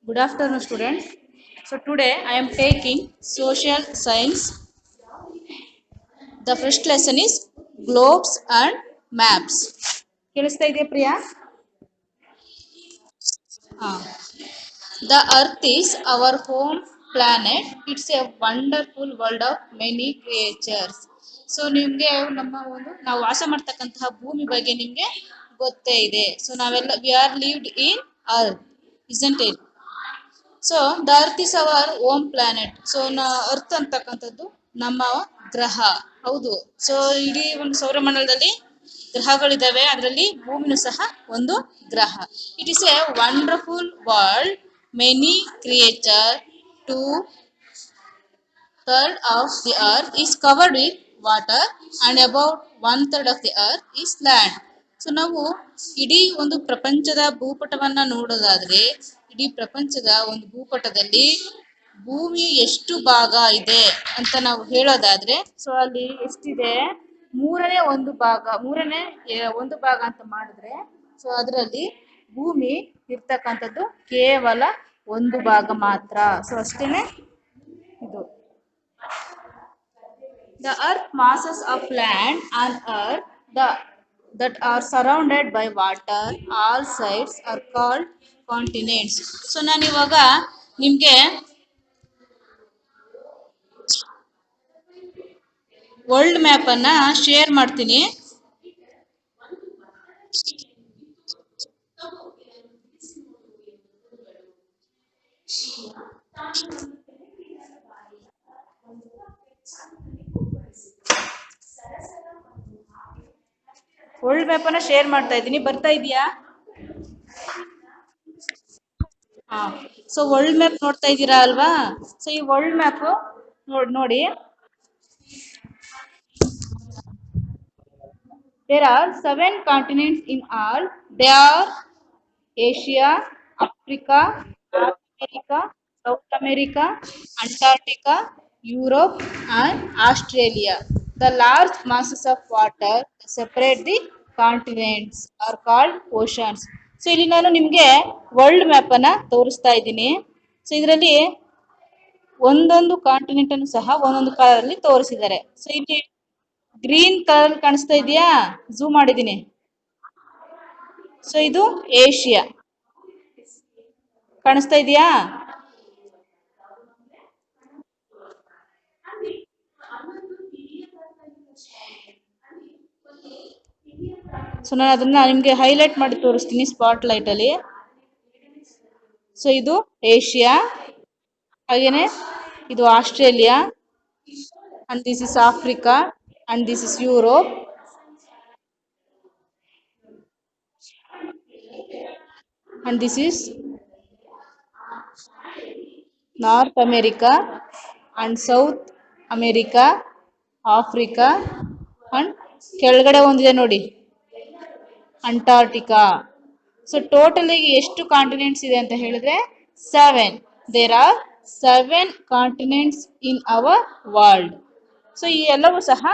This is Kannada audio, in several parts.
Good afternoon, students. So today I am taking social science. The first lesson is globes and maps. ಕೇಳಿಸ್ತಾ ಇದೆಯಾ Priya? The earth is our home planet. It's a wonderful world of many creatures. So ನಿಮಗೆ ನಾವು ವಾಸ ಮಾಡ್ತಕ್ಕಂತಹ ಭೂಮಿ ಬಗ್ಗೆ ನಿಮಗೆ ಗೊತ್ತೇ ಇದೆ. ಸೊ ನಾವೆಲ್ಲ we are lived in earth, isn't it? So the earth is our home planet. So earth ಅಂತಕ್ಕಂಥದ್ದು ನಮ್ಮ ಗ್ರಹ. ಹೌದು. ಸೊ ಇಡೀ ಒಂದು ಸೌರಮಂಡಲದಲ್ಲಿ ಗ್ರಹಗಳಿದ್ದಾವೆ, ಅದರಲ್ಲಿ ಭೂಮಿನೂ ಸಹ ಒಂದು ಗ್ರಹ. It is a wonderful world, many creature. Two third of the earth is covered with water and about 1/3 of the earth is land. So ನಾವು ಇಡೀ ಒಂದು ಪ್ರಪಂಚದ ಭೂಪಟವನ್ನ ನೋಡೋದಾದ್ರೆ, ಇಡೀ ಪ್ರಪಂಚದ ಒಂದು ಭೂಪಟದಲ್ಲಿ ಭೂಮಿ ಎಷ್ಟು ಭಾಗ ಇದೆ ಅಂತ ನಾವು ಹೇಳೋದಾದ್ರೆ, ಸೊ ಅಲ್ಲಿ ಎಷ್ಟಿದೆ? ಮೂರನೇ ಒಂದು ಭಾಗ ಅಂತ ಮಾಡಿದ್ರೆ, ಸೊ ಅದರಲ್ಲಿ ಭೂಮಿ ಇರ್ತಕ್ಕಂಥದ್ದು ಕೇವಲ ಒಂದು ಭಾಗ ಮಾತ್ರ. ಸೊ ಅಷ್ಟೇನೆ ಇದು. The earth masses of land on earth that are surrounded by water, all sides are called continents. So ನಾನು ಇವಾಗ ನಿಮ್ಗೆ ವರ್ಲ್ಡ್ ಮ್ಯಾಪ್ ಅನ್ನ ಶೇರ್ ಮಾಡ್ತೀನಿ. ವರ್ಲ್ಡ್ ಮ್ಯಾಪ್ ಅನ್ನ ಶೇರ್ ಮಾಡ್ತಾ ಇದ್ದೀನಿ, ಬರ್ತಾ ಇದೆಯಾ? ಸೊ ವರ್ಲ್ಡ್ ಮ್ಯಾಪ್ ನೋಡ್ತಾ ಇದ್ದೀರಾ ಅಲ್ವಾ? ಸೊ ಈ ವರ್ಲ್ಡ್ ಮ್ಯಾಪ್ ನೋಡಿ. There are 7 continents in all. They are Asia, Africa, North America, South America, Antarctica, Europe and Australia. The large masses of water that separate the continents are called oceans. So ಇಲ್ಲಿ ನಾನು ನಿಮಗೆ ವರ್ಲ್ಡ್ ಮ್ಯಾಪ್ ಅನ್ನ ತೋರಿಸ್ತಾ ಇದ್ದೀನಿ. ಸೊ ಇದರಲ್ಲಿ ಒಂದೊಂದು ಕಾಂಟಿನೆಂಟ್ ಅನ್ನು ಸಹ ಒಂದೊಂದು ಕಲರ್ ಅಲ್ಲಿ ತೋರಿಸಿದ್ದಾರೆ. ಸೊ ಇಲ್ಲಿ ಗ್ರೀನ್ ಕಲರ್ ಕಾಣಿಸ್ತಾ ಇದೆಯಾ? ಝೂಮ್ ಮಾಡಿದ್ದೀನಿ. ಸೊ ಇದು ಏಷ್ಯಾ ಕಾಣಿಸ್ತಾ ಇದೆಯಾ? ಸೊ ನಾನು ಅದನ್ನ ನಿಮ್ಗೆ ಹೈಲೈಟ್ ಮಾಡಿ ತೋರಿಸ್ತೀನಿ ಸ್ಪಾಟ್ ಲೈಟ್ ಅಲ್ಲಿ. ಸೊ ಇದು ಏಷ್ಯಾ, ಹಾಗೇನೆ ಇದು Australia, and this is Africa, and this is Europe, and this is North America, and South America, Africa, and ಕೆಳಗಡೆ ಒಂದಿದೆ ನೋಡಿ, ಅಂಟಾರ್ಟಿಕಾ. ಸೊ ಟೋಟಲ್ ಎಷ್ಟು ಕಾಂಟಿನೆಂಟ್ಸ್ ಇದೆ ಅಂತ ಹೇಳಿದ್ರೆ 7. There are 7 continents in our world. So ಈ ಎಲ್ಲವೂ ಸಹ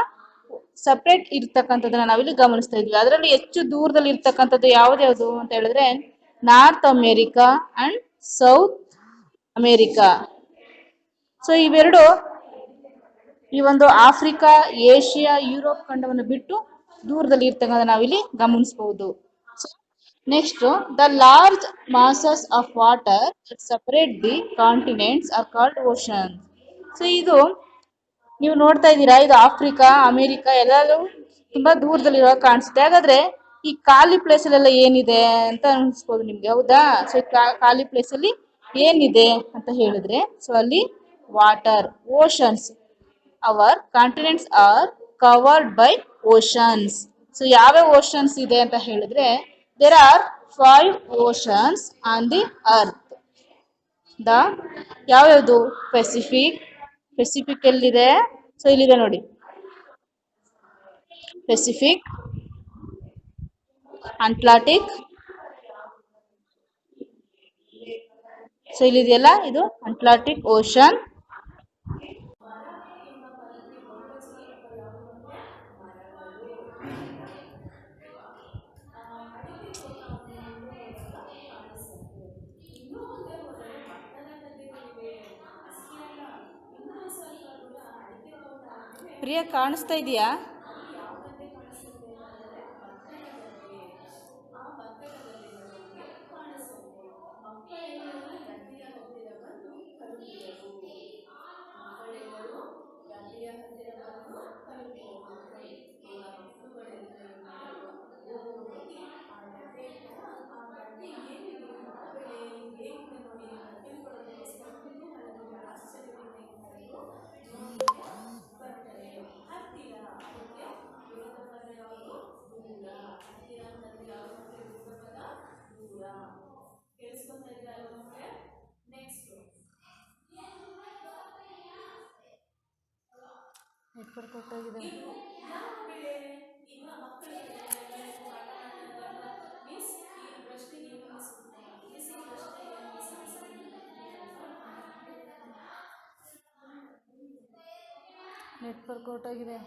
ಸಪ್ರೇಟ್ ಇರ್ತಕ್ಕಂಥದ್ದನ್ನ ನಾವಿಲ್ಲಿ ಗಮನಿಸ್ತಾ ಇದ್ವಿ. ಅದರಲ್ಲಿ ಹೆಚ್ಚು ದೂರದಲ್ಲಿ ಇರ್ತಕ್ಕಂಥದ್ದು ಯಾವ್ದು ಅಂತ ಹೇಳಿದ್ರೆ north America and South America. So ಇವೆರಡು ಈ ಒಂದು ಆಫ್ರಿಕಾ, ಏಷ್ಯಾ, ಯುರೋಪ್ ಖಂಡವನ್ನು ಬಿಟ್ಟು ದೂರದಲ್ಲಿ ಇರ್ತಕ್ಕಂಥ ನಾವಿಲ್ಲಿ ಗಮನಿಸಬಹುದು. Next, the large masses of water that separate the continents are called ocean. So ಇದು ನೀವು ನೋಡ್ತಾ ಇದ್ದೀರಾ, ಇದು ಆಫ್ರಿಕಾ, ಅಮೇರಿಕಾ ಎಲ್ಲರೂ ತುಂಬಾ ದೂರದಲ್ಲಿರೋ ಕಾಣಿಸುತ್ತೆ. ಹಾಗಾದ್ರೆ ಈ ಖಾಲಿ ಪ್ಲೇಸ್ ಅಲ್ಲೆಲ್ಲ ಏನಿದೆ ಅಂತ ಅನ್ಸ್ಬೋದು ನಿಮ್ಗೆ, ಹೌದಾ? ಸೊ ಖಾಲಿ ಪ್ಲೇಸ್ ಅಲ್ಲಿ ಏನಿದೆ ಅಂತ ಹೇಳಿದ್ರೆ, ಸೊ ಅಲ್ಲಿ water, oceans. Our continents are covered by oceans. So ಯಾವ್ಯಾವ ಓಷನ್ಸ್ ಇದೆ ಅಂತ ಹೇಳಿದ್ರೆ, there are 5 oceans on the earth. The ಯಾವ್ಯಾವುದು? ಪೆಸಿಫಿಕ್ ಎಲ್ಲಿದೆ? ಸೊ ಇಲ್ಲಿದೆ ನೋಡಿ, ಪೆಸಿಫಿಕ್, ಅಟ್ಲಾಂಟಿಕ್. ಸೊ ಇಲ್ಲಿದೆಯಲ್ಲ, ಇದು ಅಟ್ಲಾಂಟಿಕ್ ಓಷನ್. ಪ್ರಿಯ ಕಾಣಿಸ್ತಾ ಇದೆಯಾ? ನೆಟ್ವರ್ಕ್ ಹೊರಟೋಗಿದೆ. ನೆಟ್ವರ್ಕ್ ಹೊರಟೋಗಿದೆ.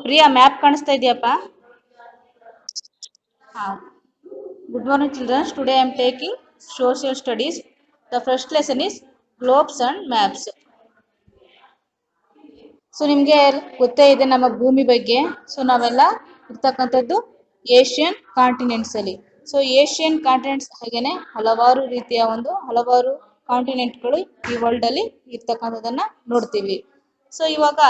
ಪ್ರಿಯಾ ಮ್ಯಾಪ್ ಕಾಣಿಸ್ತಾ ಇದೆಯಪ್ಪ? ಹಾಂ. Good morning children. Today I am taking social studies. The first lesson is globes and maps. So ನಿಮಗೆ ಗೊತ್ತೇ ಇದೆ ನಮ್ಮ ಭೂಮಿ ಬಗ್ಗೆ. ಸೊ ನಾವೆಲ್ಲ ಇರ್ತಕ್ಕಂಥದ್ದು ಏಷ್ಯನ್ ಕಾಂಟಿನೆಂಟ್ಸ್ ಅಲ್ಲಿ. ಸೊ ಏಷ್ಯನ್ ಕಾಂಟಿನೆಂಟ್ಸ್ ಹಾಗೇನೆ ಹಲವಾರು ಕಾಂಟಿನೆಂಟ್ಗಳು ಈ ವರ್ಲ್ಡ್ ಅಲ್ಲಿ ಇರ್ತಕ್ಕಂಥದ್ದನ್ನ ನೋಡ್ತೀವಿ. ಸೊ ಇವಾಗ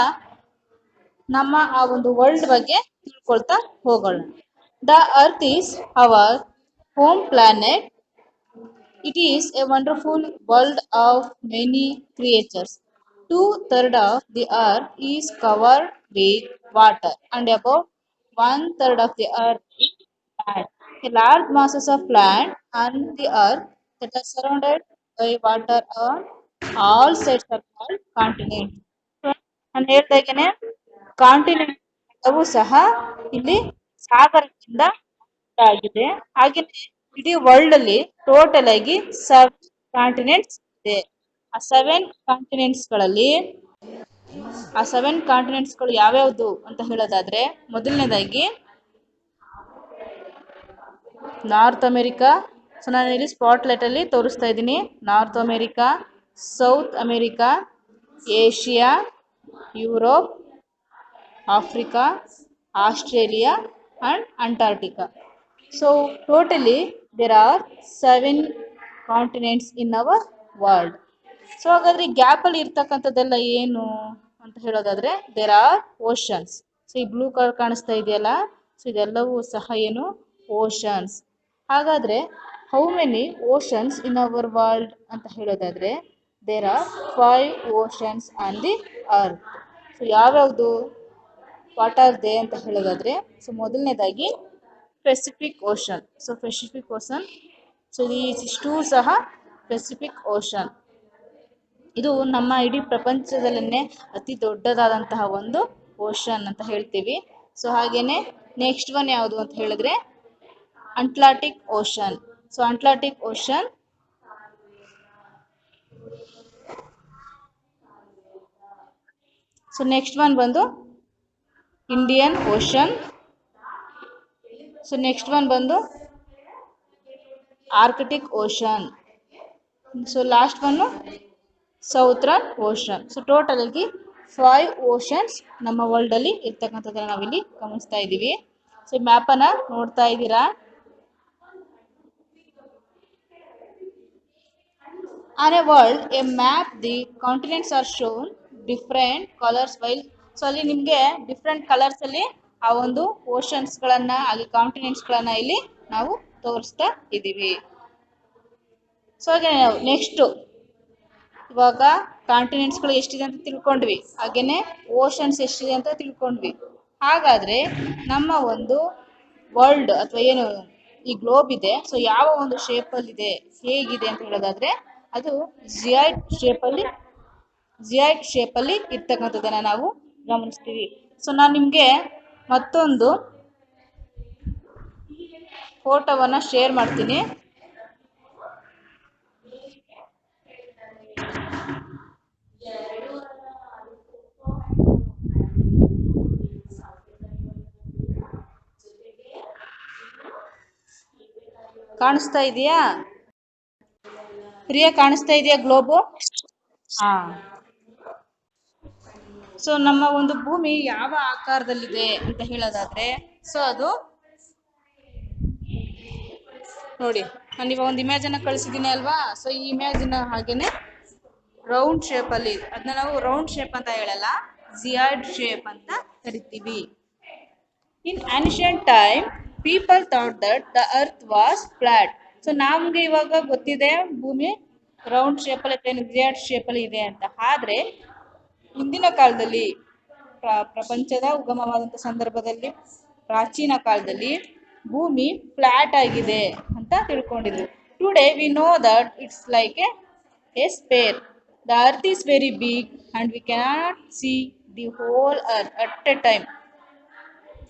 ನಮ್ಮ ಆ ಒಂದು ವರ್ಲ್ಡ್ ಬಗ್ಗೆ ತಿಳ್ಕೊಳ್ತಾ ಹೋಗೋಣ. The earth is our home planet. It is a wonderful world of many creatures. 2/3 of the earth is covered with water and about 1/3 of the earth is land. A large masses of land on the earth that are surrounded by water on all sides are called continents. ನಾನು ಹೇಳ್ದಾಗೇನೆ ಕಾಂಟಿನೆಂಟ್ ಎಲ್ಲವೂ ಸಹ ಇಲ್ಲಿ ಸಾಗರದಿಂದ ಆಗಿದೆ. ಹಾಗೆಯೇ ಇಡೀ ವರ್ಲ್ಡ್ ಅಲ್ಲಿ ಟೋಟಲ್ ಆಗಿ 7 ಕಾಂಟಿನೆಂಟ್ಸ್ ಇದೆ. ಆ 7 ಕಾಂಟಿನೆಂಟ್ಸ್ಗಳು ಯಾವ್ಯಾವ್ದು ಅಂತ ಹೇಳೋದಾದ್ರೆ, ಮೊದಲನೇದಾಗಿ ನಾರ್ತ್ ಅಮೆರಿಕಾ. ಸೊ ನಾನು ಇಲ್ಲಿ ಸ್ಪಾಟ್ಲೈಟ್ ಅಲ್ಲಿ ತೋರಿಸ್ತಾ ಇದ್ದೀನಿ. North America, south America, Asia, Europe, Africa, Australia and Antarctica. So totally there are 7 continents in our world. So ಹಾಗಾದ್ರೆ ಗ್ಯಾಪ್ ಅಲ್ಲಿ ಇರ್ತಕ್ಕಂಥದ್ದೆಲ್ಲ ಏನು ಅಂತ ಹೇಳೋದಾದ್ರೆ ದೇರ್ ಆರ್ ಓಷನ್ಸ್. ಸೊ ಈ ಬ್ಲೂ ಕಲರ್ ಕಾಣಿಸ್ತಾ ಇದೆಯಲ್ಲ, ಸೊ ಇದೆಲ್ಲವೂ ಸಹ ಏನು ಓಷನ್ಸ್. ಹಾಗಾದ್ರೆ how many oceans in our world ಅಂತ ಹೇಳೋದಾದ್ರೆ there are 5 oceans on the earth. So ಯಾವ್ಯಾವುದು ವಾಟ್ ಆರ್ ದೇ ಅಂತ ಹೇಳೋದಾದ್ರೆ, ಸೊ ಮೊದಲನೇದಾಗಿ Pacific Ocean. So Pacific Ocean, so ಇದಿಷ್ಟು ಸಹ ಪೆಸಿಫಿಕ್ ಓಷನ್. ಇದು ನಮ್ಮ ಇಡೀ ಪ್ರಪಂಚದಲ್ಲೇ ಅತಿ ದೊಡ್ಡದಾದಂತಹ ಒಂದು ಓಷನ್ ಅಂತ ಹೇಳ್ತೀವಿ. ಸೊ ಹಾಗೇನೆ ನೆಕ್ಸ್ಟ್ ಒನ್ ಯಾವುದು ಅಂತ ಹೇಳಿದ್ರೆ Atlantic Ocean. So Atlantic Ocean so next one ಬಂದು Indian Ocean. So next one ಬಂದು Arctic Ocean. So last one Southern Ocean. So total ಆಗಿ 5 ಓಷನ್ಸ್ ನಮ್ಮ ವರ್ಲ್ಡ್ ಅಲ್ಲಿ ಇರ್ತಕ್ಕಂಥದ್ದನ್ನ ನಾವಿಲ್ಲಿ ಗಮನಿಸ್ತಾ ಇದ್ದೀವಿ. ಸೊ ಮ್ಯಾಪ್ ಅನ್ನ ನೋಡ್ತಾ ಇದ್ದೀರಾ? On a world, a map, the continents are shown different colors while. So ಅಲ್ಲಿ ನಿಮಗೆ ಡಿಫ್ರೆಂಟ್ ಕಲರ್ಸ್ ಅಲ್ಲಿ ಆ ಒಂದು ಓಷನ್ಸ್ ಗಳನ್ನ ಹಾಗೆ ಕಾಂಟಿನೆಂಟ್ಸ್ ಗಳನ್ನ ಇಲ್ಲಿ ನಾವು ತೋರಿಸ್ತಾ ಇದ್ದೀವಿ. ಸೊ ಹಾಗೆ ನೆಕ್ಸ್ಟ್ ಇವಾಗ ಕಾಂಟಿನೆಂಟ್ಸ್ಗಳು ಎಷ್ಟಿದೆ ಅಂತ ತಿಳ್ಕೊಂಡ್ವಿ, ಹಾಗೇನೆ ಓಷನ್ಸ್ ಎಷ್ಟಿದೆ ಅಂತ ತಿಳ್ಕೊಂಡ್ವಿ. ಹಾಗಾದ್ರೆ ನಮ್ಮ ಒಂದು ವರ್ಲ್ಡ್ ಅಥವಾ ಏನು ಈ ಗ್ಲೋಬ್ ಇದೆ, ಸೊ ಯಾವ ಒಂದು ಶೇಪ್ ಅಲ್ಲಿ ಇದೆ, ಹೇಗಿದೆ ಅಂತ ಹೇಳೋದಾದ್ರೆ ಅದು ಜಿಯಾಯ್ಡ್ ಶೇಪ್ ಅಲ್ಲಿ ಇರ್ತಕ್ಕಂಥದ್ದನ್ನ ನಾವು ಗಮನಿಸ್ತೀವಿ. ಸೊ ನಾನು ನಿಮ್ಗೆ ಮತ್ತೊಂದು ಫೋಟೋವನ್ನ ಶೇರ್ ಮಾಡ್ತೀನಿ. ಕಾಣಿಸ್ತಾ ಇದೆಯಾ ಪ್ರಿಯಾ? ಕಾಣಿಸ್ತಾ ಇದೆಯಾ ಗ್ಲೋಬು? ಹಾ. ಸೊ ನಮ್ಮ ಒಂದು ಭೂಮಿ ಯಾವ ಆಕಾರದಲ್ಲಿದೆ ಅಂತ ಹೇಳೋದಾದ್ರೆ, ಸೊ ಅದು ನೋಡಿ, ನಾನು ಇವಾಗ ಒಂದು ಇಮೇಜ್ ಅನ್ನ ಕಳಿಸಿದ್ದೀನಿ ಅಲ್ವಾ. ಸೊ ಈ ಇಮೇಜಿನ ಹಾಗೇನೆ ರೌಂಡ್ ಶೇಪ್ ಅಲ್ಲಿ, ಅದನ್ನ ನಾವು ರೌಂಡ್ ಶೇಪ್ ಅಂತ ಹೇಳಲ್ಲ, ಜಿಯಾಯ್ಡ್ ಶೇಪ್ ಅಂತ ಕರಿತೀವಿ. ಇನ್ ancient time people thought that the earth was flat. So ನಮ್ಗೆ ಇವಾಗ ಗೊತ್ತಿದೆ ಭೂಮಿ ರೌಂಡ್ ಶೇಪ್ ಅಲ್ಲಿ ಜಿಯಾಯ್ಡ್ ಶೇಪ್ ಅಲ್ಲಿ ಇದೆ ಅಂತ. ಆದ್ರೆ ಹಿಂದಿನ ಕಾಲದಲ್ಲಿ, ಪ್ರಪಂಚದ ಉಗಮವಾದಂಥ ಸಂದರ್ಭದಲ್ಲಿ, ಪ್ರಾಚೀನ ಕಾಲದಲ್ಲಿ ಭೂಮಿ ಫ್ಲಾಟ್ ಆಗಿದೆ ಅಂತ ತಿಳ್ಕೊಂಡಿದ್ರು. Today we know that it's like a sphere. The earth is very big and we cannot see the whole earth at a time.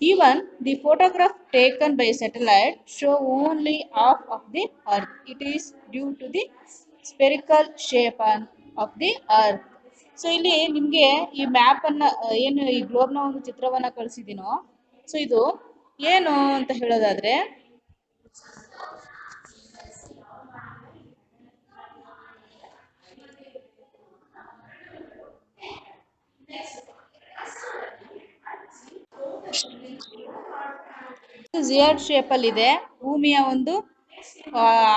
Even the photograph taken by satellite show only half of the earth. It is due to the spherical shape of the earth. So ಇಲ್ಲಿ ನಿಮಗೆ ಈ ಮ್ಯಾಪ್ ಅನ್ನ, ಏನು ಈ ಗ್ಲೋಬ್ನ ಒಂದು ಚಿತ್ರವನ್ನ ಕಳಿಸಿದ್ದೀನೋ, ಸೊ ಇದು ಏನು ಅಂತ ಹೇಳೋದಾದ್ರೆ, ಜಿಯರ್ಡ್ ಶೇಪ್ ಅಲ್ಲಿ ಇದೆ. ಭೂಮಿಯ ಒಂದು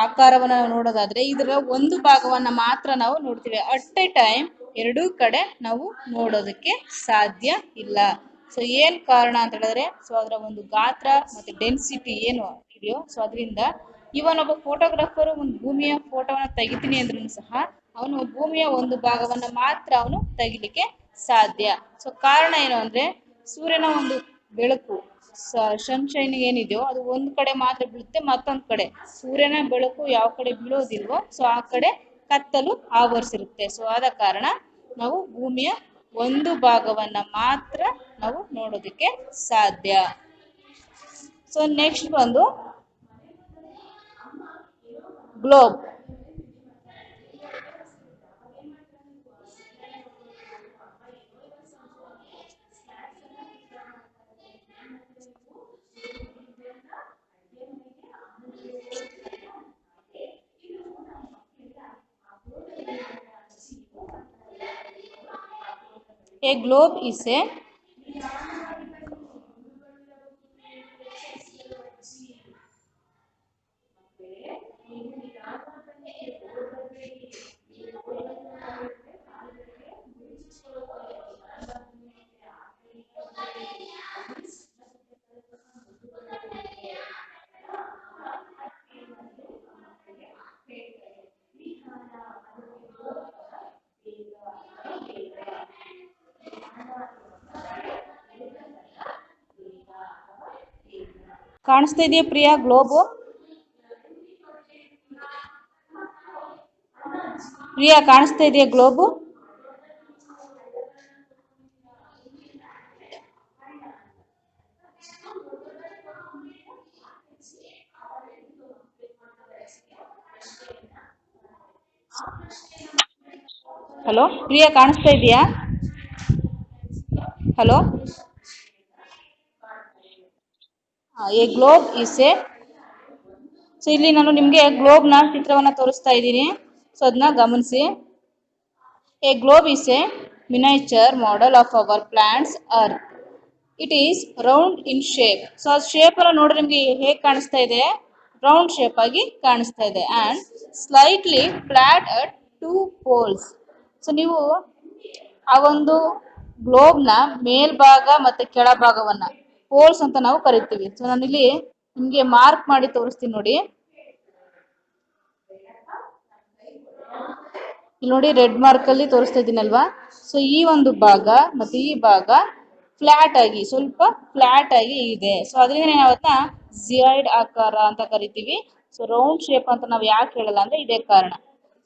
ಆಕಾರವನ್ನ ನಾವು ನೋಡೋದಾದ್ರೆ ಇದರ ಒಂದು ಭಾಗವನ್ನ ಮಾತ್ರ ನಾವು ನೋಡ್ತೀವಿ. ಅಟ್ ಎ ಟೈಮ್ ಎರಡೂ ಕಡೆ ನಾವು ನೋಡೋದಕ್ಕೆ ಸಾಧ್ಯ ಇಲ್ಲ. ಸೊ ಏನ್ ಕಾರಣ ಅಂತ ಹೇಳಿದ್ರೆ, ಸೊ ಅದರ ಒಂದು ಗಾತ್ರ ಮತ್ತೆ ಡೆನ್ಸಿಟಿ ಏನು ಇದೆಯೋ, ಸೊ ಅದರಿಂದ ಇವನ್ ಒಬ್ಬ ಫೋಟೋಗ್ರಾಫರ್ ಒಂದು ಭೂಮಿಯ ಫೋಟೋವನ್ನ ತೆಗಿತೀನಿ ಅಂದ್ರೂ ಸಹ ಅವನು ಭೂಮಿಯ ಒಂದು ಭಾಗವನ್ನ ಮಾತ್ರ ಅವನು ತೆಗಿಲಿಕ್ಕೆ ಸಾಧ್ಯ. ಸೊ ಕಾರಣ ಏನು ಅಂದ್ರೆ, ಸೂರ್ಯನ ಒಂದು ಬೆಳಕು, ಸನ್ಶೈನ್ ಏನಿದೆಯೋ ಅದು ಒಂದು ಕಡೆ ಮಾತ್ರ ಬೀಳುತ್ತೆ, ಮತ್ತೊಂದು ಕಡೆ ಸೂರ್ಯನ ಬೆಳಕು ಯಾವ ಕಡೆ ಬೀಳೋದಿಲ್ವೋ ಸೊ ಆ ಕಡೆ ಕತ್ತಲು ಆವರಿಸಿರುತ್ತೆ. ಸೊ ಆದ ಕಾರಣ ನಾವು ಭೂಮಿಯ ಒಂದು ಭಾಗವನ್ನ ಮಾತ್ರ ನಾವು ನೋಡೋದಕ್ಕೆ ಸಾಧ್ಯ. ಸೊ ನೆಕ್ಸ್ಟ್ ಬಂದು globe. A globe is a ಕಾಣಿಸ್ತಾ ಇದೆಯಾ ಪ್ರಿಯಾ ಗ್ಲೋಬು? ಪ್ರಿಯಾ ಕಾಣಿಸ್ತಾ ಇದೆಯಾ ಗ್ಲೋಬು? ಹಲೋ ಪ್ರಿಯಾ ಕಾಣಿಸ್ತಾ ಇದೆಯಾ? Hello. A globe is A, so ಇಲ್ಲಿ ನಾನು ನಿಮಗೆ ಗ್ಲೋಬ್ನ ಚಿತ್ರವನ್ನ ತೋರಿಸ್ತಾ ಇದ್ದೀನಿ. ಸೊ ಅದನ್ನ ಗಮನಿಸಿ. A globe is A miniature model of our plants earth. It is round in shape. So ಆ ಶೇಪ್ ಅನ್ನು ನೋಡ್ರಿ, ನಿಮ್ಗೆ ಹೇಗೆ ಕಾಣಿಸ್ತಾ ಇದೆ? ರೌಂಡ್ ಶೇಪ್ ಆಗಿ ಕಾಣಿಸ್ತಾ ಇದೆ and slightly flat at two poles. So ನೀವು ಆ ಒಂದು ಗ್ಲೋಬ್ನ ಮೇಲ್ಭಾಗ ಮತ್ತೆ ಕೆಳಭಾಗವನ್ನ ಪೋಲ್ಸ್ ಅಂತ ನಾವು ಕರಿತೀವಿ. ಸೊ ನಾನಿಲ್ಲಿ ನಿಮ್ಗೆ ಮಾರ್ಕ್ ಮಾಡಿ ತೋರಿಸ್ತೀನಿ ನೋಡಿ. ಇಲ್ಲಿ ನೋಡಿ, ರೆಡ್ ಮಾರ್ಕ್ ಅಲ್ಲಿ ತೋರಿಸ್ತಾ ಇದ್ದೀನಲ್ವಾ. ಸೊ ಈ ಒಂದು ಭಾಗ ಮತ್ತೆ ಈ ಭಾಗ ಫ್ಲಾಟ್ ಆಗಿ, ಸ್ವಲ್ಪ ಫ್ಲಾಟ್ ಆಗಿ ಇದೆ. ಸೊ ಅದರಿಂದ ನಾವು ಅದನ್ನ ಜಿಯಾಯ್ಡ್ ಆಕಾರ ಅಂತ ಕರಿತೀವಿ. ಸೊ ರೌಂಡ್ ಶೇಪ್ ಅಂತ ನಾವು ಯಾಕೆ ಹೇಳಲ್ಲ ಅಂದ್ರೆ ಇದೇ ಕಾರಣ.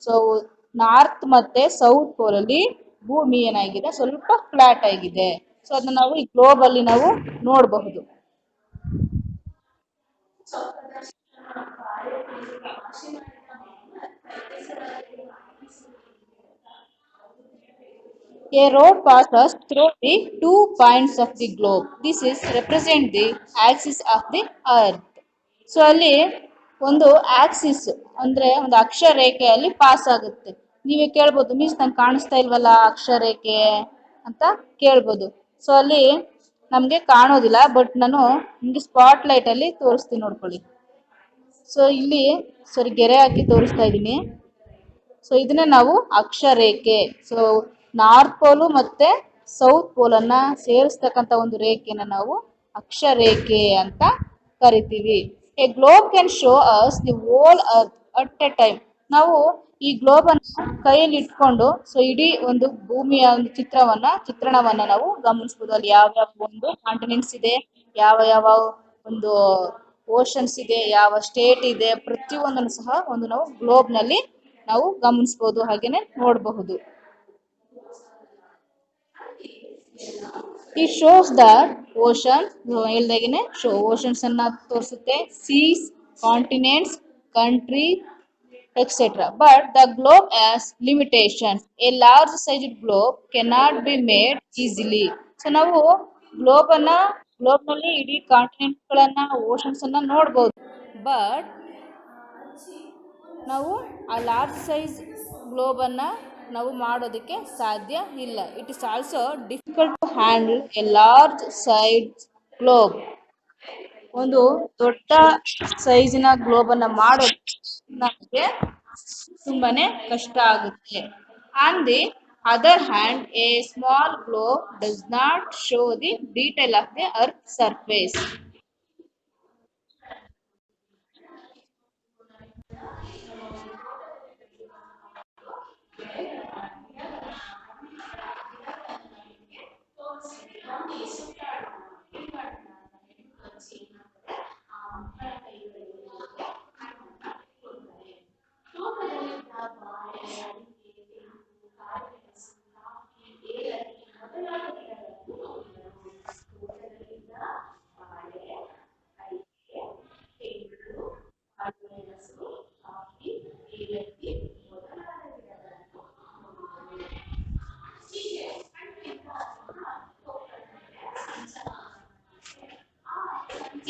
ಸೊ ನಾರ್ತ್ ಮತ್ತೆ ಸೌತ್ ಪೋಲ್ ಅಲ್ಲಿ ಭೂಮಿ ಏನಾಗಿದೆ, ಸ್ವಲ್ಪ ಫ್ಲಾಟ್ ಆಗಿದೆ. ಸೊ ಅದನ್ನ ನಾವು ಈ ಗ್ಲೋಬ್ ಅಲ್ಲಿ ನಾವು ನೋಡಬಹುದು. A road passes through the 2 points of the globe. This is represent the axis of the earth. So ಅಲ್ಲಿ ಒಂದು ಆಕ್ಸಿಸ್ ಅಂದ್ರೆ ಒಂದು ಅಕ್ಷರೇಖೆಯಲ್ಲಿ ಪಾಸ್ ಆಗುತ್ತೆ. ನೀವೇ ಕೇಳ್ಬೋದು, ಮೀನ್ಸ್ ನಂಗೆ ಕಾಣಿಸ್ತಾ ಇಲ್ವಲ್ಲ ಅಕ್ಷರೇಖೆ ಅಂತ ಕೇಳ್ಬೋದು. ಸೊ ಅಲ್ಲಿ ನಮ್ಗೆ ಕಾಣೋದಿಲ್ಲ, ಬಟ್ ನಾನು ನಿಮ್ಗೆ ಸ್ಪಾಟ್ ಲೈಟ್ ಅಲ್ಲಿ ತೋರಿಸ್ತೀನಿ ನೋಡ್ಕೊಳ್ಳಿ. ಸೊ ಇಲ್ಲಿ ಗೆರೆ ಹಾಕಿ ತೋರಿಸ್ತಾ ಇದ್ದೀನಿ. ಸೊ ಇದನ್ನ ನಾವು ಅಕ್ಷರೇಖೆ. ಸೊ ನಾರ್ತ್ ಪೋಲು ಮತ್ತೆ ಸೌತ್ ಪೋಲ್ ಅನ್ನ ಸೇರಿಸ್ತಕ್ಕಂಥ ಒಂದು ರೇಖೆನ ನಾವು ಅಕ್ಷರೇಖೆ ಅಂತ ಕರಿತೀವಿ. A globe can show us the whole earth at a time. ನಾವು ಈ ಗ್ಲೋಬ್ ಅನ್ನ ಕೈಯಲ್ಲಿ ಇಟ್ಕೊಂಡು ಸೊ ಇಡೀ ಒಂದು ಭೂಮಿಯ ಒಂದು ಚಿತ್ರಣವನ್ನ ನಾವು ಗಮನಿಸಬಹುದು. ಅಲ್ಲಿ ಯಾವ ಯಾವ ಒಂದು ಕಾಂಟಿನೆಂಟ್ಸ್ ಇದೆ, ಯಾವ ಯಾವ ಒಂದು ಓಷನ್ಸ್ ಇದೆ, ಯಾವ ಸ್ಟೇಟ್ ಇದೆ, ಪ್ರತಿಯೊಂದನ್ನು ಸಹ ಒಂದು ನಾವು ಗ್ಲೋಬ್ ನಲ್ಲಿ ನಾವು ಗಮನಿಸಬಹುದು, ಹಾಗೇನೆ ನೋಡಬಹುದು. ಈ ಶೋಸ್ ದಟ್ ಓಷನ್ ಹೇಳ್ದಾಗೇನೆ ಓಷನ್ಸ್ ಅನ್ನ ತೋರಿಸುತ್ತೆ, seas, continents, country etcetera. But the globe has limitations. A large sized globe cannot be made easily. So ನಾವು ಗ್ಲೋಬ್ ನಲ್ಲಿ ಇಡೀ ಕಾಂಟಿನೆಂಟ್ ಗಳನ್ನ, ಓಷನ್ಸ್ ಅನ್ನ ನೋಡಬಹುದು. ಬಟ್ ನಾವು ಆ ಲಾರ್ಜ್ ಸೈಜ್ ಗ್ಲೋಬ್ ಅನ್ನ ನಾವು ಮಾಡೋದಕ್ಕೆ ಸಾಧ್ಯ ಇಲ್ಲ. It is also difficult to handle a large size globe. ಒಂದು ದೊಡ್ಡ ಸೈಜಿನ ಗ್ಲೋಬ್ ಅನ್ನ ಮಾಡೋದು ನಮಗೆ ತುಂಬಾನೇ ಕಷ್ಟ ಆಗುತ್ತೆ. On the other hand, A small globe does not show the detail of the earth surface.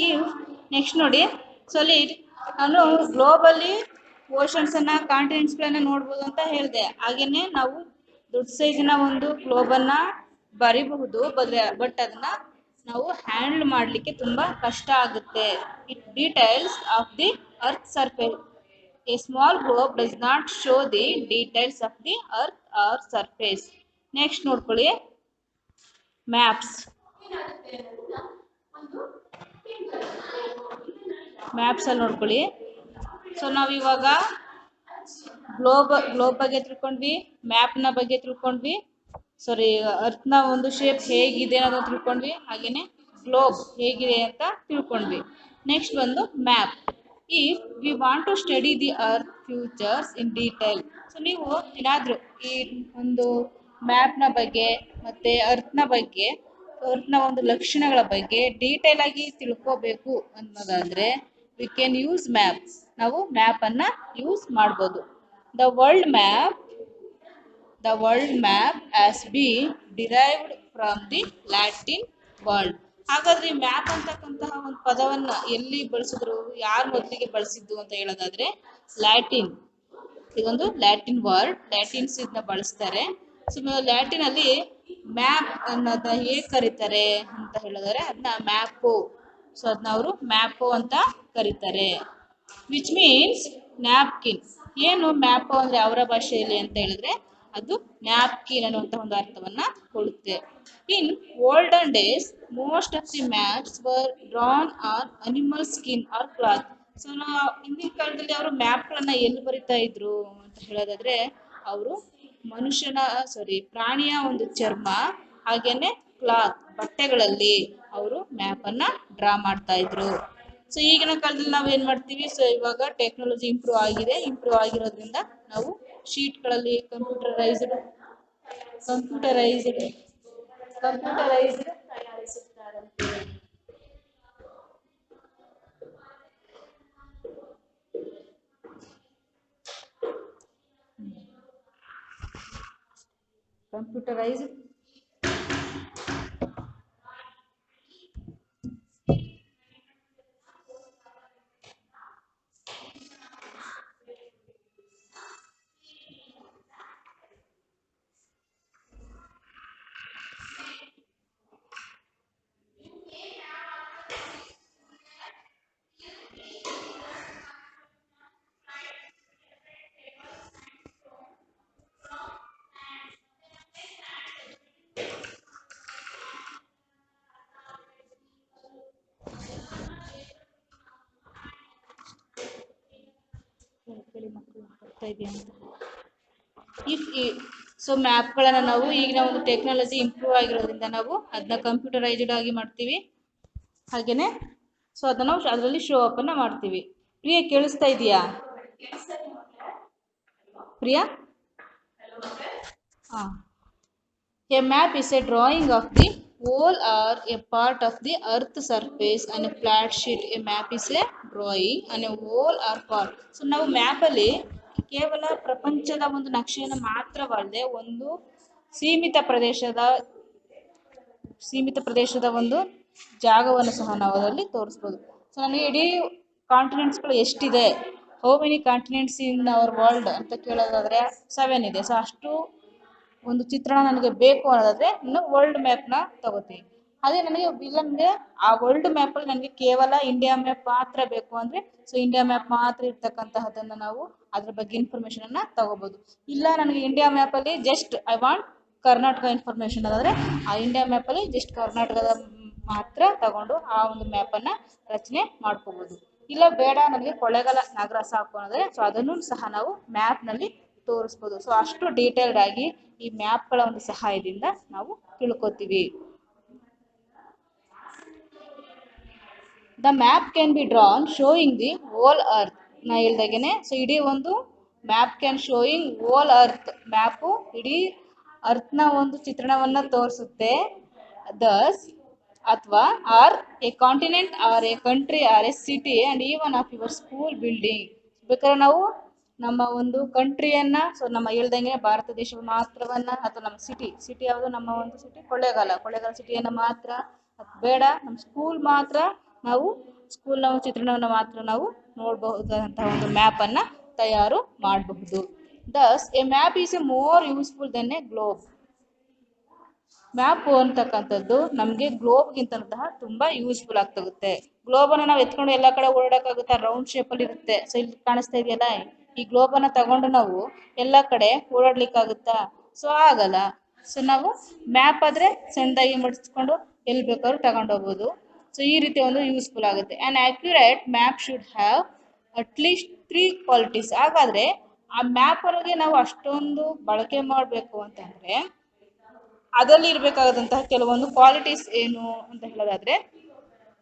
ಈ ನೆಕ್ಸ್ಟ್ ನೋಡಿ, ಸೊ ಅಲ್ಲಿ ನಾನು ಗ್ಲೋಬಲ್ಲಿ ಓಷನ್ಸ್ ಅನ್ನ, ಕಾಂಟಿನೆಂಟ್ಸ್ ಗಳನ್ನ ನೋಡ್ಬೋದು ಅಂತ ಹೇಳಿದೆ. ಹಾಗೇನೆ ನಾವು ದೊಡ್ಡ ಸೈಜಿನ ಒಂದು ಗ್ಲೋಬ್ ಅನ್ನ ಬರಿಬಹುದು, ಬಟ್ ಅದನ್ನ ನಾವು ಹ್ಯಾಂಡಲ್ ಮಾಡ್ಲಿಕ್ಕೆ ತುಂಬಾ ಕಷ್ಟ ಆಗುತ್ತೆ. It details of the earth surface. A small globe does not show the details of the earth are surface. Next ನೋಡ್ಕೊಳ್ಳಿ, ಮ್ಯಾಪ್ಸ್. ಮ್ಯಾಪ್ಸ್ ಅಲ್ಲಿ ನೋಡ್ಕೊಳ್ಳಿ. ಸೊ ನಾವ್ ಇವಾಗ ಗ್ಲೋಬ್ ಬಗ್ಗೆ ತಿಳ್ಕೊಂಡ್ವಿ, ಮ್ಯಾಪ್ ನ ಬಗ್ಗೆ ತಿಳ್ಕೊಂಡ್ವಿ, ಅರ್ತ್ ನ ಒಂದು ಶೇಪ್ ಹೇಗಿದೆ ಅನ್ನೋದನ್ನ ತಿಳ್ಕೊಂಡ್ವಿ, ಹಾಗೇನೆ ಗ್ಲೋಬ್ ಹೇಗಿದೆ ಅಂತ ತಿಳ್ಕೊಂಡ್ವಿ. ನೆಕ್ಸ್ಟ್ ಒಂದು map. If we want to study the earth features in detail. So ನೀವು ಏನಾದ್ರೂ ಈ ಒಂದು ಮ್ಯಾಪ್ ನ ಬಗ್ಗೆ ಮತ್ತೆ ಅರ್ತ್ ನ ಒಂದು ಲಕ್ಷಣಗಳ ಬಗ್ಗೆ ಡೀಟೇಲ್ ಆಗಿ ತಿಳ್ಕೋಬೇಕು ಅನ್ನೋದಾದ್ರೆ ವಿ ಕ್ಯಾನ್ ಯೂಸ್ ಮ್ಯಾಪ್. ನಾವು ಮ್ಯಾಪ್ ಅನ್ನ ಯೂಸ್ ಮಾಡ್ಬೋದು. The world map has been derived from the Latin world. ಹಾಗಾದ್ರೆ ಮ್ಯಾಪ್ ಅಂತಕ್ಕಂತಹ ಒಂದು ಪದವನ್ನ ಎಲ್ಲಿ ಬಳಸಿದ್ರು, ಯಾರು ಮೊದಲಿಗೆ ಬಳಸಿದ್ದು ಅಂತ ಹೇಳೋದಾದ್ರೆ ಲ್ಯಾಟಿನ್. ಇದೊಂದು ಲ್ಯಾಟಿನ್ ವರ್ಡ್, ಲ್ಯಾಟಿನ್ಸ್ ಇದನ್ನ ಬಳಸ್ತಾರೆ. ಸೊ ಲ್ಯಾಟಿನ್ ಅಲ್ಲಿ ಮ್ಯಾಪ್ ಅನ್ನೋದನ್ನ ಹೇಗೆ ಕರೀತಾರೆ ಅಂತ ಹೇಳಿದ್ರೆ ಅದನ್ನ ಮ್ಯಾಪೋ. ಸೊ ಅದನ್ನ ಅವರು ಮ್ಯಾಪೋ ಅಂತ ಕರೀತಾರೆ, ವಿಚ್ ಮೀನ್ಸ್ ನ್ಯಾಪ್ಕಿನ್. ಏನು ಮ್ಯಾಪೋ ಅಂದ್ರೆ ಅವರ ಭಾಷೆಯಲ್ಲಿ ಅಂತ ಹೇಳಿದ್ರೆ ಅದು ನ್ಯಾಪ್ಕಿನ್ ಅನ್ನುವಂತ ಒಂದು ಅರ್ಥವನ್ನ ಕೊಡುತ್ತೆ. In olden days most of the maps were drawn on animal skin or cloth. So ಹಿಂದಿನ ಕಾಲದಲ್ಲಿ ಅವರು ಮ್ಯಾಪ್ಗಳನ್ನ ಎಲ್ಲಿ ಬರಿತಾ ಇದ್ರು ಅಂತ ಹೇಳೋದಾದ್ರೆ ಅವರು ಪ್ರಾಣಿಯ ಒಂದು ಚರ್ಮ ಹಾಗೇನೆ ಕ್ಲಾತ್, ಬಟ್ಟೆಗಳಲ್ಲಿ ಅವರು ಮ್ಯಾಪ್ ಅನ್ನ ಡ್ರಾ ಮಾಡ್ತಾ ಇದ್ರು. ಸೊ ಈಗಿನ ಕಾಲದಲ್ಲಿ ನಾವು ಏನ್ ಮಾಡ್ತೀವಿ, ಸೊ ಇವಾಗ ಟೆಕ್ನಾಲಜಿ ಇಂಪ್ರೂವ್ ಆಗಿರೋದ್ರಿಂದ ನಾವು ಶೀಟ್ಗಳಲ್ಲಿ ಕಂಪ್ಯೂಟರೈಸ್ಡ್ ತಯಾರಿಸುತ್ತಾರೆ. ಕಂಪ್ಯೂಟರೈಸ್ಡ್ ಆಗ್ತಾ ಇದೆಯಾ ಅಂತ. ಇಫ್ ಸೊ ಮ್ಯಾಪ್ಗಳನ್ನು ನಾವು ಈಗಿನ ಒಂದು ಟೆಕ್ನಾಲಜಿ ಇಂಪ್ರೂವ್ ಆಗಿರೋದ್ರಿಂದ ನಾವು ಅದನ್ನ ಕಂಪ್ಯೂಟರೈಸ್ಡ್ ಆಗಿ ಮಾಡ್ತೀವಿ. ಹಾಗೇನೆ ಸೊ ಅದನ್ನು ಅದರಲ್ಲಿ ಶೋ ಅಪ್ ಅನ್ನ ಮಾಡ್ತೀವಿ. ಪ್ರಿಯಾ ಕೇಳಿಸ್ತಾ ಇದೆಯಾ? ಪ್ರಿಯಾ? ಹಾಂ. A map is a drawing of the whole or a part of the earth surface on a flat sheet. A map is a drawing on a whole or part. So ನಾವು ಮ್ಯಾಪಲ್ಲಿ ಕೇವಲ ಪ್ರಪಂಚದ ಒಂದು ನಕ್ಷೆಯನ್ನು ಮಾತ್ರವಲ್ಲದೆ ಒಂದು ಸೀಮಿತ ಪ್ರದೇಶದ ಒಂದು ಜಾಗವನ್ನು ಸಹ ನಾವು ಅದರಲ್ಲಿ ತೋರಿಸ್ಬೋದು. ಸೊ ನನಗೆ ಇಡೀ ಕಾಂಟಿನೆಂಟ್ಸ್ಗಳು ಎಷ್ಟಿದೆ, how many continents in our world ಅಂತ ಕೇಳೋದಾದ್ರೆ 7 ಇದೆ. ಸೊ ಅಷ್ಟು ಒಂದು ಚಿತ್ರಣ ನನಗೆ ಬೇಕು ಅನ್ನೋದಾದ್ರೆ ಇನ್ನು ವರ್ಲ್ಡ್ ಮ್ಯಾಪ್ನ ತಗೋತೀನಿ. ಅದೇ ನನಗೆ ಆ ವರ್ಲ್ಡ್ ಮ್ಯಾಪಲ್ಲಿ ನನಗೆ ಕೇವಲ ಇಂಡಿಯಾ ಮ್ಯಾಪ್ ಮಾತ್ರ ಬೇಕು ಅಂದರೆ ಸೊ ಇಂಡಿಯಾ ಮ್ಯಾಪ್ ಮಾತ್ರ ಇರ್ತಕ್ಕಂತಹದನ್ನು ನಾವು ಅದ್ರ ಬಗ್ಗೆ ಇನ್ಫಾರ್ಮೇಷನನ್ನು ತಗೋಬೋದು. ಇಲ್ಲ ನನಗೆ ಇಂಡಿಯಾ ಮ್ಯಾಪಲ್ಲಿ just I want Karnataka information ಅದಾದರೆ ಆ ಇಂಡಿಯಾ ಮ್ಯಾಪಲ್ಲಿ ಜಸ್ಟ್ ಕರ್ನಾಟಕದ ಮಾತ್ರ ತಗೊಂಡು ಆ ಒಂದು ಮ್ಯಾಪನ್ನು ರಚನೆ ಮಾಡ್ಕೋಬೋದು. ಇಲ್ಲ ಬೇಡ ನನಗೆ ಕೊಳ್ಳೇಗಾಲ ನಗರ ಸಾಕು ಅಂದರೆ ಸೊ ಅದನ್ನು ಸಹ ನಾವು ಮ್ಯಾಪ್ನಲ್ಲಿ ತೋರಿಸ್ಬೋದು. ಸೊ ಅಷ್ಟು ಡೀಟೇಲ್ಡ್ ಆಗಿ ಈ ಮ್ಯಾಪ್ಗಳ ಒಂದು ಸಹಾಯದಿಂದ ನಾವು ತಿಳ್ಕೊತೀವಿ. The map can be drawn showing the whole earth. ನಾ ಹೇಳ್ದಾಗೇನೆ ಸೊ ಇಡೀ ಒಂದು map can showing whole earth. Map ಇಡೀ ಅರ್ತ್ನ ಒಂದು ಚಿತ್ರಣವನ್ನು ತೋರಿಸುತ್ತೆ. ದಸ್ ಅಥವಾ or a continent or a country or a city and even of your school building. ಬೇಕಾದ್ರೆ ನಾವು ನಮ್ಮ ಒಂದು ಕಂಟ್ರಿಯನ್ನು ಸೊ ನಮ್ಮ ಹೇಳ್ದಂಗೆ ಭಾರತ ದೇಶ ಮಾತ್ರವನ್ನು ಅಥವಾ ನಮ್ಮ ಸಿಟಿ ಯಾವುದು ನಮ್ಮ ಒಂದು ಸಿಟಿ ಕೊಳ್ಳೇಗಾಲ ಸಿಟಿಯನ್ನು ಮಾತ್ರ ಬೇಡ ನಮ್ಮ ಸ್ಕೂಲ್ ಮಾತ್ರ ನಾವು ಸ್ಕೂಲ್ನ ಚಿತ್ರಣವನ್ನು ಮಾತ್ರ ನಾವು ನೋಡಬಹುದಂತಹ ಒಂದು ಮ್ಯಾಪನ್ನು ತಯಾರು ಮಾಡಬಹುದು. Thus a map is a more useful than a globe. Map ಅಂತಕ್ಕಂಥದ್ದು ನಮಗೆ ಗ್ಲೋಬ್ಗಿಂತಹ ತುಂಬ ಯೂಸ್ಫುಲ್ ಆಗ್ತಾಗುತ್ತೆ. ಗ್ಲೋಬನ್ನು ನಾವು ಎತ್ಕೊಂಡು ಎಲ್ಲ ಕಡೆ ಓಡಾಡೋಕ್ಕಾಗುತ್ತಾ? ರೌಂಡ್ ಶೇಪಲ್ಲಿ ಇರುತ್ತೆ. ಸೊ ಇಲ್ಲಿ ಕಾಣಿಸ್ತಾ ಇದೆಯಲ್ಲ, ಈ ಗ್ಲೋಬನ್ನು ತಗೊಂಡು ನಾವು ಎಲ್ಲ ಕಡೆ ಓಡಾಡ್ಲಿಕ್ಕಾಗುತ್ತಾ? ಸೊ ಆಗಲ್ಲ. ಸೊ ನಾವು ಮ್ಯಾಪ್ ಆದರೆ ಸಣ್ಣದಾಗಿ ಮಡಿಸ್ಕೊಂಡು ಎಲ್ಲಿ ಬೇಕಾದ್ರೂ ತಗೊಂಡೋಗ್ಬೋದು. ಸೊ ಈ ರೀತಿ ಒಂದು ಯೂಸ್ಫುಲ್ ಆಗುತ್ತೆ. An accurate map should have at least 3 qualities. ಹಾಗಾದರೆ ಆ ಮ್ಯಾಪೊಳಗೆ ನಾವು ಅಷ್ಟೊಂದು ಬಳಕೆ ಮಾಡಬೇಕು ಅಂತಂದರೆ ಅದರಲ್ಲಿ ಇರಬೇಕಾದಂತಹ ಕೆಲವೊಂದು ಕ್ವಾಲಿಟೀಸ್ ಏನು ಅಂತ ಹೇಳೋದಾದರೆ,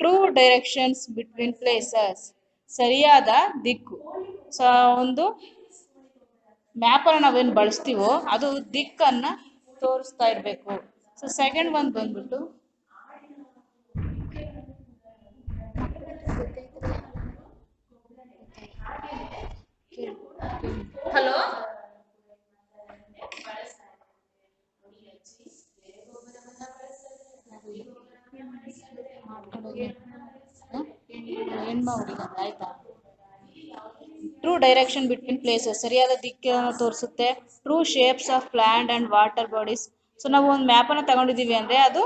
ಟ್ರೂ ಡೈರೆಕ್ಷನ್ಸ್ ಬಿಟ್ವೀನ್ ಪ್ಲೇಸಸ್, ಸರಿಯಾದ ದಿಕ್ಕು. ಸೊ ಒಂದು ಮ್ಯಾಪನ್ನು ನಾವೇನು ಬಳಸ್ತೀವೋ ಅದು ದಿಕ್ಕನ್ನು ತೋರಿಸ್ತಾ ಇರಬೇಕು. ಸೊ ಸೆಕೆಂಡ್ ಒಂದು ಬಂದ್ಬಿಟ್ಟು ಹಲೋ ಆಯ್ತಾ. ಟ್ರೂ ಡೈರೆಕ್ಷನ್ ಬಿಟ್ವೀನ್ ಪ್ಲೇಸಸ್, ಸರಿಯಾದ ದಿಕ್ಕನ್ನು ತೋರಿಸುತ್ತೆ. True shapes of land and water bodies. So ನಾವು ಒಂದು ಮ್ಯಾಪನ್ನು ತಗೊಂಡಿದ್ದೀವಿ ಅಂದರೆ ಅದು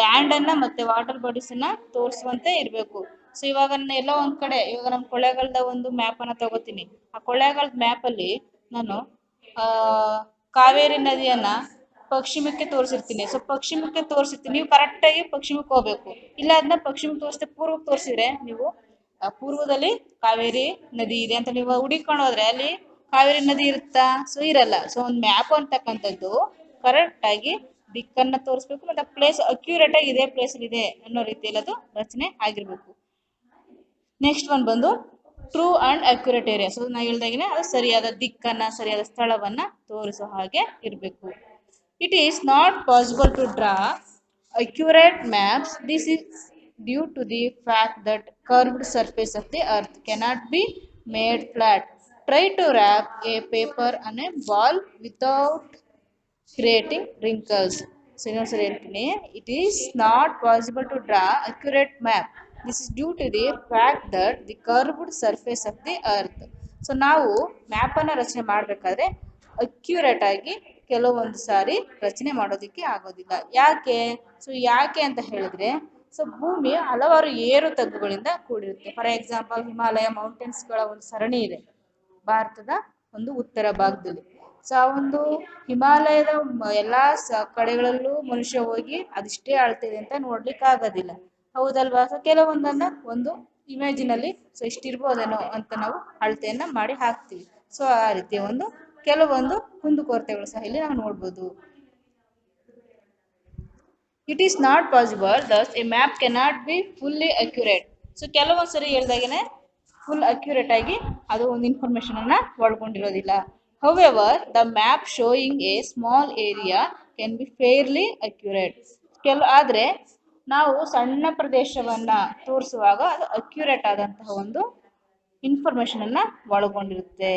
ಲ್ಯಾಂಡನ್ನು ಮತ್ತು ವಾಟರ್ ಬಾಡೀಸನ್ನು ತೋರಿಸುವಂತೆ ಇರಬೇಕು. ಸೊ ಇವಾಗ ಎಲ್ಲೋ ಒಂದು ಕಡೆ ಇವಾಗ ನಮ್ಮ ಕೊಳ್ಳೇಗಾಲದ ಒಂದು ಮ್ಯಾಪನ್ನು ತಗೋತೀನಿ. ಆ ಕೊಳ್ಳೇಗಾಲದ ಮ್ಯಾಪಲ್ಲಿ ನಾನು ಕಾವೇರಿ ನದಿಯನ್ನು ಪಶ್ಚಿಮಕ್ಕೆ ತೋರಿಸಿರ್ತೀನಿ. ಸೊ ಪಶ್ಚಿಮಕ್ಕೆ ತೋರಿಸಿರ್ತೀನಿ, ನೀವು ಕರೆಕ್ಟಾಗಿ ಪಶ್ಚಿಮಕ್ಕೆ ಹೋಗ್ಬೇಕು. ಇಲ್ಲ ಅದನ್ನ ಪಶ್ಚಿಮಕ್ಕೆ ತೋರಿಸಿದೆ ಪೂರ್ವಕ್ಕೆ ತೋರಿಸಿದ್ರೆ ನೀವು ಪೂರ್ವದಲ್ಲಿ ಕಾವೇರಿ ನದಿ ಇದೆ ಅಂತ ನೀವು ಹುಡುಕೊಂಡು ಹೋದ್ರೆ ಅಲ್ಲಿ ಕಾವೇರಿ ನದಿ ಇರುತ್ತಾ? ಸೊ ಇರಲ್ಲ. ಸೊ ಒಂದು ಮ್ಯಾಪ್ ಅಂತಕ್ಕಂಥದ್ದು ಕರೆಕ್ಟಾಗಿ ದಿಕ್ಕನ್ನು ತೋರಿಸ್ಬೇಕು ಮತ್ತು ಪ್ಲೇಸ್ ಅಕ್ಯುರೇಟಾಗಿ ಇದೇ ಪ್ಲೇಸಲ್ಲಿ ಇದೆ ಅನ್ನೋ ರೀತಿಯಲ್ಲಿ ಅದು ರಚನೆ ಆಗಿರಬೇಕು. ನೆಕ್ಸ್ಟ್ ಒಂದು ಬಂದು true and accurate area. So ನಾನು ಹೇಳ್ದಾಗಿನೇ ಅದು ಸರಿಯಾದ ದಿಕ್ಕನ್ನು ಸರಿಯಾದ ಸ್ಥಳವನ್ನು ತೋರಿಸೋ ಹಾಗೆ ಇರಬೇಕು. It is not possible to draw accurate maps. This is due to the fact that curved surface of the earth cannot be made flat. Try to wrap a paper on a ball without creating wrinkles. So ಇನ್ನೊಂದ್ಸರಿ ಹೇಳ್ತೀನಿ. It is not possible to draw accurate map. This is due to the fact that the curved surface of the earth. So ನಾವು ಮ್ಯಾಪನ್ನು ರಚನೆ ಮಾಡಬೇಕಾದ್ರೆ ಅಕ್ಯುರೇಟ್ ಆಗಿ ಕೆಲವೊಂದು ಸಾರಿ ರಚನೆ ಮಾಡೋದಕ್ಕೆ ಆಗೋದಿಲ್ಲ. ಯಾಕೆ ಅಂತ ಹೇಳಿದ್ರೆ, ಸೊ ಭೂಮಿ ಹಲವಾರು ಏರು ತಗ್ಗುಗಳಿಂದ ಕೂಡಿರುತ್ತೆ. ಫಾರ್ ಎಕ್ಸಾಂಪಲ್ ಹಿಮಾಲಯ ಮೌಂಟೇನ್ಸ್ಗಳ ಒಂದು ಸರಣಿ ಇದೆ ಭಾರತದ ಒಂದು ಉತ್ತರ ಭಾಗದಲ್ಲಿ. ಸೊ ಆ ಒಂದು ಹಿಮಾಲಯದ ಎಲ್ಲ ಕಡೆಗಳಲ್ಲೂ ಮನುಷ್ಯ ಹೋಗಿ ಅದಿಷ್ಟೇ ಅಳ್ತಿದೆ ಅಂತ ನೋಡ್ಲಿಕ್ಕೆ ಆಗೋದಿಲ್ಲ, ಹೌದಲ್ವಾ? ಸೊ ಕೆಲವೊಂದನ್ನು ಒಂದು ಇಮೇಜಿನಲ್ಲಿ ಸೊ ಇಷ್ಟಿರ್ಬೋದೇನೋ ಅಂತ ನಾವು ಅಳತೆಯನ್ನು ಮಾಡಿ ಹಾಕ್ತೀವಿ. ಸೊ ಆ ರೀತಿ ಒಂದು ಕೆಲವೊಂದು ಕುಂದುಕೊರತೆಗಳು ಸಹ ಇಲ್ಲಿ ನಾವು ನೋಡ್ಬೋದು. It is not possible thus a map cannot be fully accurate. So ಕೆಲವೊಂದ್ಸರಿ ಹೇಳ್ದಾಗೇನೆ ಫುಲ್ ಅಕ್ಯುರೇಟ್ ಆಗಿ ಅದು ಒಂದು ಇನ್ಫಾರ್ಮೇಶನ್ ಅನ್ನ ಒಳಗೊಂಡಿರೋದಿಲ್ಲ. However the map showing a small area can be fairly accurate. ಆದ್ರೆ ನಾವು ಸಣ್ಣ ಪ್ರದೇಶವನ್ನ ತೋರಿಸುವಾಗ ಅದು ಅಕ್ಯುರೇಟ್ ಆದಂತಹ ಒಂದು ಇನ್ಫಾರ್ಮೇಶನ್ ಅನ್ನ ಒಳಗೊಂಡಿರುತ್ತೆ.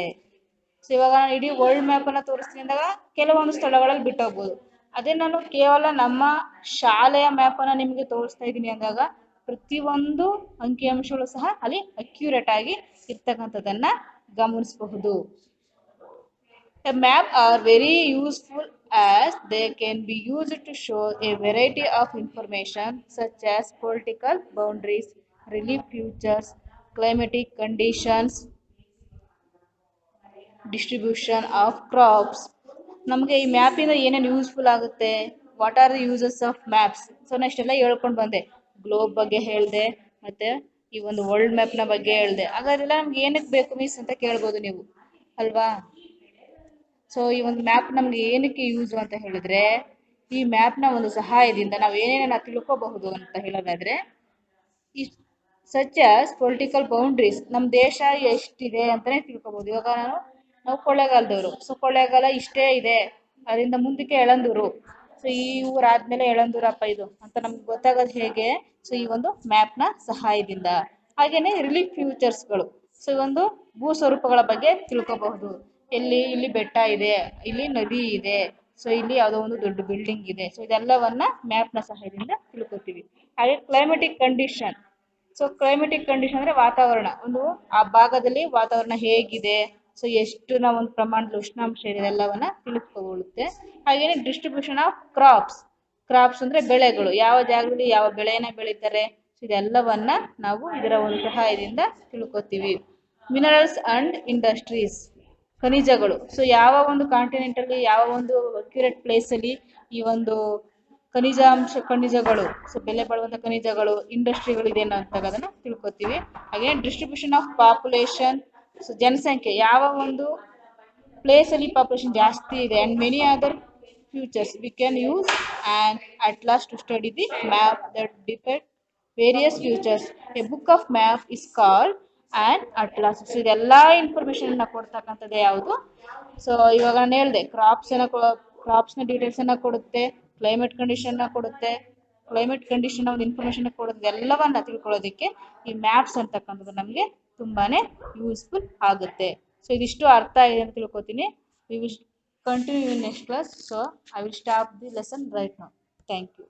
ಸೊ ಇವಾಗ ನಾನು ಇಡೀ ವರ್ಲ್ಡ್ ಮ್ಯಾಪ್ ಅನ್ನ ತೋರಿಸ್ತೀನಿ ಅಂದಾಗ ಕೆಲವೊಂದು ಸ್ಥಳಗಳಲ್ಲಿ ಬಿಟ್ಟು ಹೋಗ್ಬೋದು. ಅದೇ ನಾನು ಕೇವಲ ನಮ್ಮ ಶಾಲೆಯ ಮ್ಯಾಪ್ ಅನ್ನ ನಿಮಗೆ ತೋರಿಸ್ತಾ ಇದ್ದೀನಿ ಅಂದಾಗ ಪ್ರತಿಯೊಂದು ಅಂಕಿಅಂಶಗಳು ಸಹ ಅಲ್ಲಿ ಅಕ್ಯುರೇಟ್ ಆಗಿ ಇರ್ತಕ್ಕಂಥದ್ದನ್ನ ಗಮನಿಸಬಹುದು. A map are very useful as they can be used to show a variety of information such as political boundaries, relief features, climatic conditions, distribution of crops. ನಮಗೆ ಈ ಮ್ಯಾಪಿಂದ ಏನೇನು ಯೂಸ್ಫುಲ್ ಆಗುತ್ತೆ, what are the uses of maps. So ನಾನು ಇಷ್ಟೆಲ್ಲ ಹೇಳ್ಕೊಂಡು ಬಂದೆ. ಗ್ಲೋಬ್ ಬಗ್ಗೆ ಹೇಳಿದೆ, ಮತ್ತೆ ಈ ಒಂದು ವರ್ಲ್ಡ್ ಮ್ಯಾಪ್ನ ಬಗ್ಗೆ ಹೇಳಿದೆ. ಹಾಗಾದ್ರೆಲ್ಲ ನಮ್ಗೆ ಏನಕ್ಕೆ ಬೇಕು ಮಿಸ್ ಅಂತ ಕೇಳ್ಬೋದು ನೀವು ಅಲ್ವಾ. ಸೊ ಈ ಒಂದು ಮ್ಯಾಪ್ ನಮ್ಗೆ ಏನಕ್ಕೆ ಯೂಸು ಅಂತ ಹೇಳಿದ್ರೆ, ಈ ಮ್ಯಾಪ್ನ ಒಂದು ಸಹಾಯದಿಂದ ನಾವು ಏನೇನ ತಿಳ್ಕೋಬಹುದು ಅಂತ ಹೇಳೋದಾದ್ರೆ, ಈ ಸಚ್ ಆಸ್ ಪೊಲಿಟಿಕಲ್ ಬೌಂಡ್ರೀಸ್, ನಮ್ಮ ದೇಶ ಎಷ್ಟಿದೆ ಅಂತಾನೆ ತಿಳ್ಕೊಬಹುದು. ಇವಾಗ ನಾವು ಕೊಳ್ಳೇಗಾಲದವರು, ಸೊ ಕೊಳ್ಳೇಗಾಲ ಇಷ್ಟೇ ಇದೆ, ಅದರಿಂದ ಮುಂದಕ್ಕೆ ಯಳಂದೂರು, ಸೊ ಈ ಊರಾದ್ಮೇಲೆ ಯಳಂದೂರಪ್ಪ ಇದು ಅಂತ ನಮ್ಗೆ ಗೊತ್ತಾಗೋದು ಹೇಗೆ? ಸೊ ಈ ಒಂದು ಮ್ಯಾಪ್ನ ಸಹಾಯದಿಂದ. ಹಾಗೇನೆ ರಿಲೀಫ್ ಫ್ಯೂಚರ್ಸ್ಗಳು, ಸೊ ಈ ಒಂದು ಭೂ ಸ್ವರೂಪಗಳ ಬಗ್ಗೆ ತಿಳ್ಕೋಬಹುದು. ಇಲ್ಲಿ ಬೆಟ್ಟ ಇದೆ, ಇಲ್ಲಿ ನದಿ ಇದೆ, ಸೊ ಇಲ್ಲಿ ಯಾವುದೋ ಒಂದು ದೊಡ್ಡ ಬಿಲ್ಡಿಂಗ್ ಇದೆ. ಸೊ ಇದೆಲ್ಲವನ್ನ ಮ್ಯಾಪ್ನ ಸಹಾಯದಿಂದ ತಿಳ್ಕೊತೀವಿ. ಹಾಗೆ climatic condition. So climatic condition ಅಂದ್ರೆ ವಾತಾವರಣ, ಒಂದು ಆ ಭಾಗದಲ್ಲಿ ವಾತಾವರಣ ಹೇಗಿದೆ, ಸೊ ಎಷ್ಟು ನಾವು ಒಂದು ಪ್ರಮಾಣದ ಉಷ್ಣಾಂಶ ಇದೆ ಎಲ್ಲವನ್ನ ತಿಳಿದುಕೊಳ್ಳುತ್ತೆ. ಹಾಗೇನೆ ಡಿಸ್ಟ್ರಿಬ್ಯೂಷನ್ ಆಫ್ ಕ್ರಾಪ್ಸ್. ಕ್ರಾಪ್ಸ್ ಅಂದ್ರೆ ಬೆಳೆಗಳು, ಯಾವ ಜಾಗದಲ್ಲಿ ಯಾವ ಬೆಳೆಯನ್ನ ಬೆಳೀತಾರೆ, ಇದೆಲ್ಲವನ್ನ ನಾವು ಇದರ ಒಂದು ಸಹಾಯದಿಂದ ತಿಳ್ಕೊತೀವಿ. ಮಿನರಲ್ಸ್ ಅಂಡ್ ಇಂಡಸ್ಟ್ರೀಸ್, ಖನಿಜಗಳು. ಸೊ ಯಾವ ಒಂದು ಕಾಂಟಿನೆಂಟ್ ಅಲ್ಲಿ, ಯಾವ ಒಂದು ಅಕ್ಯುರೇಟ್ ಪ್ಲೇಸ್ ಅಲ್ಲಿ ಈ ಒಂದು ಖನಿಜಗಳು, ಸೊ ಬೆಲೆ ಬಾಳುವಂತ ಖನಿಜಗಳು, ಇಂಡಸ್ಟ್ರಿಗಳು ಇದೆ ಅಂತ ಅದನ್ನ ತಿಳ್ಕೊತೀವಿ. ಹಾಗೆ ಡಿಸ್ಟ್ರಿಬ್ಯೂಷನ್ ಆಫ್ ಪಾಪ್ಯುಲೇಷನ್, ಸೊ ಜನಸಂಖ್ಯೆ, ಯಾವ ಒಂದು ಪ್ಲೇಸ್ ಅಲ್ಲಿ ಪಾಪ್ಯುಲೇಷನ್ ಜಾಸ್ತಿ ಇದೆ, and many other features we can use and at last to study the map that depict various features. A book of map is called and atlas. So ಇದೆಲ್ಲ ಇನ್ಫಾರ್ಮೇಶನ್ ಕೊಡ್ತಕ್ಕಂಥದ್ದು ಯಾವುದು? ಸೊ ಇವಾಗ ನಾನು ಹೇಳಿದೆ, ಕ್ರಾಪ್ಸ್ನ ಡೀಟೇಲ್ಸ್ ಅನ್ನ ಕೊಡುತ್ತೆ, ಕ್ಲೈಮೇಟ್ ಕಂಡೀಷನ್ ಕೊಡುತ್ತೆ, ಕ್ಲೈಮೇಟ್ ಕಂಡೀಷನ್ ಒಂದು ಇನ್ಫಾರ್ಮೇಶನ್ ಕೊಡುತ್ತೆ. ಎಲ್ಲವನ್ನ ತಿಳ್ಕೊಳ್ಳೋದಕ್ಕೆ ಈ ಮ್ಯಾಪ್ಸ್ ಅಂತಕ್ಕಂಥದ್ದು ನಮಗೆ ತುಂಬಾನೇ ಯೂಸ್ಫುಲ್ ಆಗುತ್ತೆ. ಸೊ ಇದಿಷ್ಟು ಅರ್ಥ ಆಗಿದೆ ಅಂತ ತಿಳ್ಕೊತೀನಿ. We will continue in next class. So I will stop the lesson right now. Thank you.